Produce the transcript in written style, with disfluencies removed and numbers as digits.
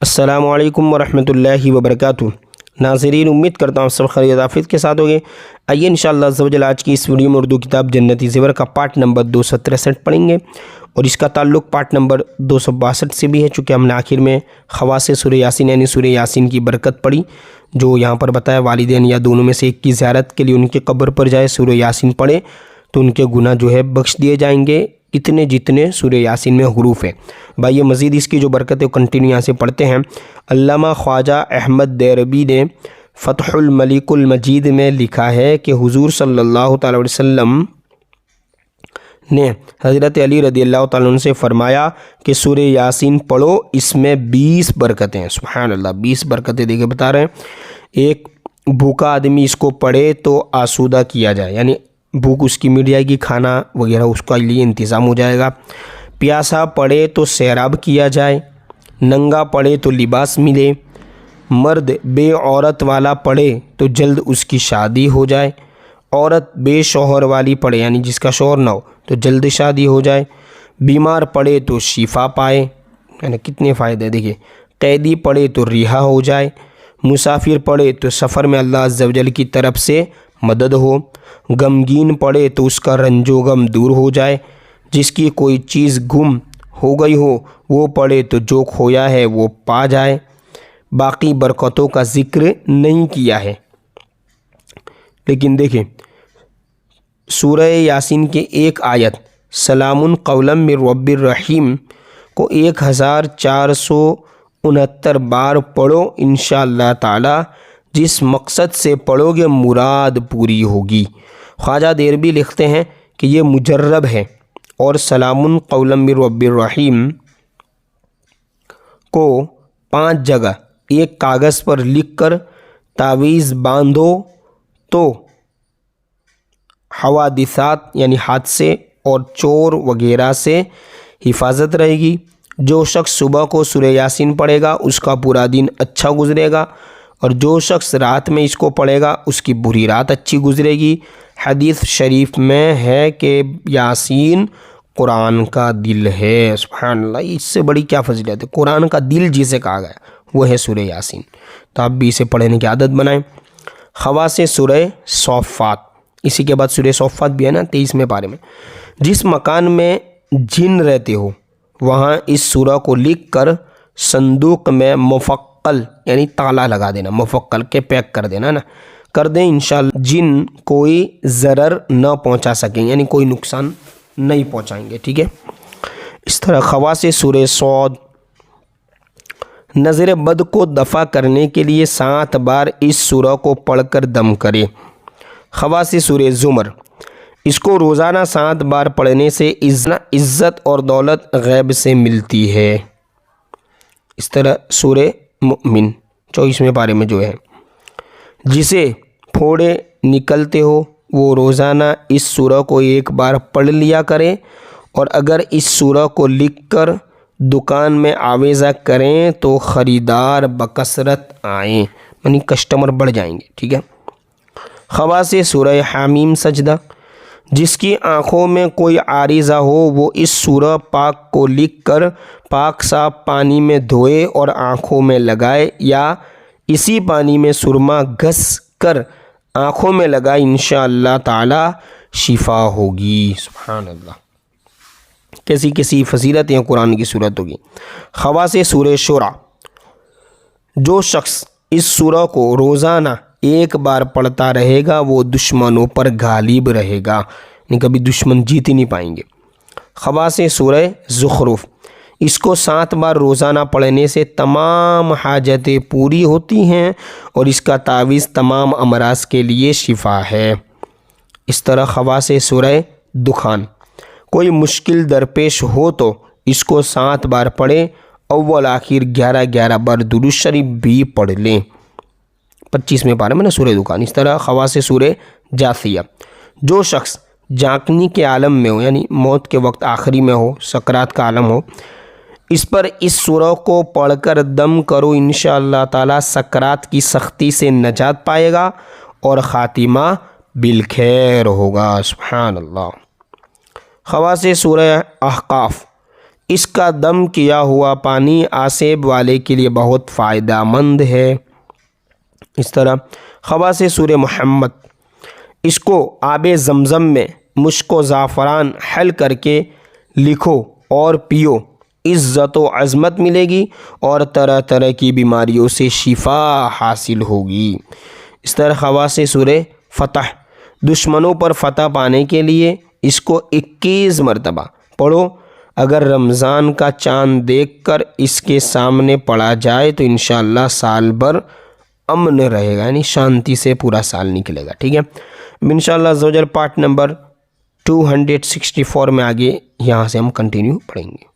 السلام علیکم ورحمۃ اللہ وبرکاتہ۔ ناظرین، امید کرتا ہوں سب خیریت آفیت کے ساتھ ہوگے۔ آئیے انشاءاللہ عز و جل آج کی اس ویڈیو میں اردو کتاب جنتی زیور کا پارٹ نمبر 263 پڑھیں گے، اور اس کا تعلق پارٹ نمبر 262 سے بھی ہے، چونکہ ہم نے آخر میں خواص سورہ یاسین یعنی سورہ یاسین کی برکت پڑھی، جو یہاں پر بتایا والدین یا دونوں میں سے ایک کی زیارت کے لیے ان کے قبر پر جائے، سورہ یاسین پڑھے تو ان کے گناہ جو ہے بخش دیے جائیں گے، اتنے جتنے سورہ یاسین میں حروف ہیں۔ بھائی مزید اس کی جو برکت ہے وہ کنٹینیو یہاں سے پڑھتے ہیں۔ علامہ خواجہ احمد دیربی نے فتح الملک المجید میں لکھا ہے کہ حضور صلی اللہ تعالی علیہ وسلم نے حضرت علی رضی اللہ تعالیٰ عنہ سے فرمایا کہ سورہ یاسین پڑھو، اس میں 20 برکتیں ہیں۔ سبحان اللہ، 20 برکتیں دیکھے بتا رہے ہیں۔ ایک بھوکا آدمی اس کو پڑھے تو آسودہ کیا جائے، یعنی بھوک اس کی مٹ جائے گی، کھانا وغیرہ اس کا لیے انتظام ہو جائے گا۔ پیاسا پڑھے تو سیراب کیا جائے، ننگا پڑھے تو لباس ملے، مرد بے عورت والا پڑھے تو جلد اس کی شادی ہو جائے، عورت بے شوہر والی پڑھے یعنی جس کا شوہر نہ ہو تو جلد شادی ہو جائے، بیمار پڑھے تو شفا پائے، یعنی کتنے فائدے دیکھیں، قیدی پڑھے تو رہا ہو جائے، مسافر پڑھے تو سفر میں اللہ عز و جل کی طرف سے مدد ہو، غمگین پڑھے تو اس کا رنج و غم دور ہو جائے، جس کی کوئی چیز گم ہو گئی ہو وہ پڑھے تو جو کھویا ہے وہ پا جائے۔ باقی برکتوں کا ذکر نہیں کیا ہے، لیکن دیکھیں سورہ یاسین کے ایک آیت سلام قولا من رب الرحیم کو 1469 بار پڑھو، انشاءاللہ تعالی جس مقصد سے پڑھو گے مراد پوری ہوگی۔ خواجہ دیربی لکھتے ہیں کہ یہ مجرب ہے، اور سلام قولا من رب الرحیم کو 5 جگہ ایک کاغذ پر لکھ کر تعویذ باندھو تو حوادثات یعنی حادثے اور چور وغیرہ سے حفاظت رہے گی۔ جو شخص صبح کو سورہ یاسین پڑھے گا اس کا پورا دن اچھا گزرے گا، اور جو شخص رات میں اس کو پڑھے گا اس کی بری رات اچھی گزرے گی۔ حدیث شریف میں ہے کہ یاسین قرآن کا دل ہے۔ سبحان اللہ، اس سے بڑی کیا فضیلت ہے، قرآن کا دل جسے کہا گیا وہ ہے سورہ یاسین، تو آپ بھی اسے پڑھنے کی عادت بنائیں۔ خواص سورہ صافات، اسی کے بعد سورہ صافات بھی ہے نا 23ویں پارے میں۔ جس مکان میں جن رہتے ہو وہاں اس سورہ کو لکھ کر صندوق میں مفقل یعنی تالا لگا دینا، مفقل کے پیک کر دینا نا، کر دیں، انشاءاللہ جن کوئی ضرر نہ پہنچا سکیں، یعنی کوئی نقصان نہیں پہنچائیں گے، ٹھیک ہے۔ اس طرح خواص سورہ صاد، نظر بد کو دفع کرنے کے لیے 7 بار اس سورہ کو پڑھ کر دم کرے۔ خواص سورہ زمر، اس کو روزانہ 7 بار پڑھنے سے عزت اور دولت غیب سے ملتی ہے۔ اس طرح سورہ مؤمن 24ویں پارے میں جو ہے، جسے پھوڑے نکلتے ہو وہ روزانہ اس سورہ کو 1 بار پڑھ لیا کرے، اور اگر اس سورہ کو لکھ کر دکان میں آویزہ کریں تو خریدار بکثرت آئیں، یعنی کسٹمر بڑھ جائیں گے، ٹھیک ہے۔ خواص سورہ حامیم سجدہ، جس کی آنکھوں میں کوئی عارضہ ہو وہ اس سورہ پاک کو لکھ کر پاک صاف پانی میں دھوئے اور آنکھوں میں لگائے، یا اسی پانی میں سرما گھس کر آنکھوں میں لگائے، انشاءاللہ تعالی شفا ہوگی۔ سبحان اللہ، کیسی کیسی فضیلتیں ہیں قرآن کی صورتوں کی۔ خواص سورہ شورى، جو شخص اس سورہ کو روزانہ 1 بار پڑھتا رہے گا وہ دشمنوں پر غالب رہے گا، یعنی کبھی دشمن جیت ہی نہیں پائیں گے۔ خواص سورہ زخرف، اس کو 7 بار روزانہ پڑھنے سے تمام حاجتیں پوری ہوتی ہیں، اور اس کا تعویذ تمام امراض کے لیے شفا ہے۔ اس طرح خواص سورہ دخان، کوئی مشکل درپیش ہو تو اس کو 7 بار پڑھیں، اول آخر 11 بار درود شریف بھی پڑھ لیں۔ 25ویں پارے میں نا سورہ دخان۔ اس طرح خواص سورہ جاثیہ، جو شخص جاگنے کے عالم میں ہو یعنی موت کے وقت آخری میں ہو، سکرات کا عالم ہو، اس پر اس سورہ کو پڑھ کر دم کرو، انشاءاللہ تعالی سکرات کی سختی سے نجات پائے گا اور خاتمہ بالخیر ہوگا۔ سبحان اللہ۔ خواص سورہ احقاف، اس کا دم کیا ہوا پانی آسیب والے کے لیے بہت فائدہ مند ہے۔ اس طرح خواص سورہ محمد، اس کو آب زمزم میں مشک و زعفران حل کر کے لکھو اور پیو، عزت و عظمت ملے گی اور طرح طرح کی بیماریوں سے شفا حاصل ہوگی۔ اس طرح خواص سورہ فتح، دشمنوں پر فتح پانے کے لیے اس کو 21 مرتبہ پڑھو۔ اگر رمضان کا چاند دیکھ کر اس کے سامنے پڑھا جائے تو انشاءاللہ سال بھر امن رہے گا، یعنی شانتی سے پورا سال نکلے گا، ٹھیک ہے۔ انشاءاللہ عز و جل پارٹ نمبر 264 میں آگے یہاں سے ہم کنٹینیو پڑھیں گے۔